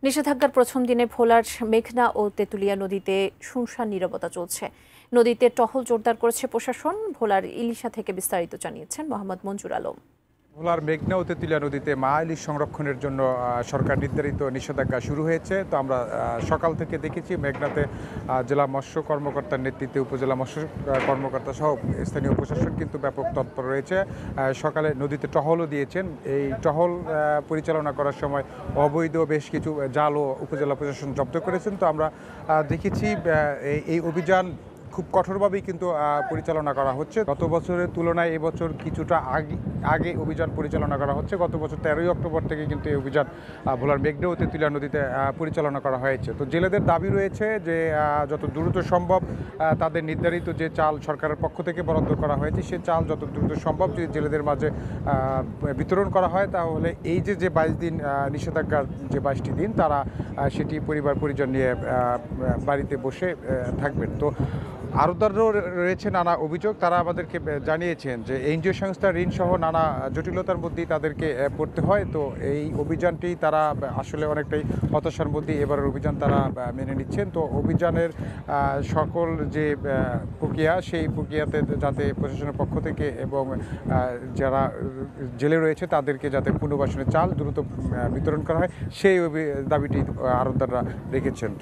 নিষেধাজ্ঞার প্রথম দিনে ভোলার মেঘনা ও তেঁতুলিয়া নদীতে শুনশান নীরবতা চলছে। নদীতে টহল জোরদার করেছে প্রশাসন। ভোলার ইলিশা থেকে বিস্তারিত জানিয়েছেন মোহাম্মদ মঞ্জুর আলম। ভোলার মেঘনা ও তেঁতুলিয়া নদীতে মা ইলিশ সংরক্ষণের জন্য সরকার নির্ধারিত নিষেধাজ্ঞা শুরু হয়েছে। তো আমরা সকাল থেকে দেখেছি মেঘনাতে জেলা মৎস্য কর্মকর্তার নেতৃত্বে উপজেলা মৎস্য কর্মকর্তা সহ স্থানীয় প্রশাসন কিন্তু ব্যাপক তৎপর রয়েছে। সকালে নদীতে টহলও দিয়েছেন। এই টহল পরিচালনা করার সময় অবৈধ বেশ কিছু জালও উপজেলা প্রশাসন জব্দ করেছেন। তো আমরা দেখেছি এই অভিযান খুব কঠোরভাবেই কিন্তু পরিচালনা করা হচ্ছে। গত বছরের তুলনায় এবছর কিছুটা আগে অভিযান পরিচালনা করা হচ্ছে। গত বছর 13ই অক্টোবর থেকে কিন্তু এই অভিযান ভোলার মেঘনা ও তেঁতুলিয়া নদীতে পরিচালনা করা হয়েছে। তো জেলেদের দাবি রয়েছে যে যত দ্রুত সম্ভব তাদের নির্ধারিত যে চাল সরকারের পক্ষ থেকে বরাদ্দ করা হয়েছে সে চাল যত দ্রুত সম্ভব যদি জেলেদের মাঝে বিতরণ করা হয়, তাহলে এই যে 22 দিন নিষেধাজ্ঞার যে 22টি দিন তারা সেটি পরিবার পরিজন নিয়ে বাড়িতে বসে থাকবেন। তো আরতদারও রয়েছে নানা অভিযোগ। তারা আমাদেরকে জানিয়েছেন যে এনজিও সংস্থা ঋণ সহ নানা জটিলতার মধ্যেই তাদেরকে পড়তে হয়। তো এই অভিযানটি তারা আসলে অনেকটাই হতাশার মধ্যে এবারের অভিযান তারা মেনে নিচ্ছেন। তো অভিযানের সকল যে প্রক্রিয়া সেই প্রক্রিয়াতে যাতে প্রশাসনের পক্ষ থেকে এবং যারা জেলে রয়েছে তাদেরকে যাতে পুনর্বাসনের চাল দ্রুত বিতরণ করা হয় সেই দাবিটি আরতদাররা রেখেছেন।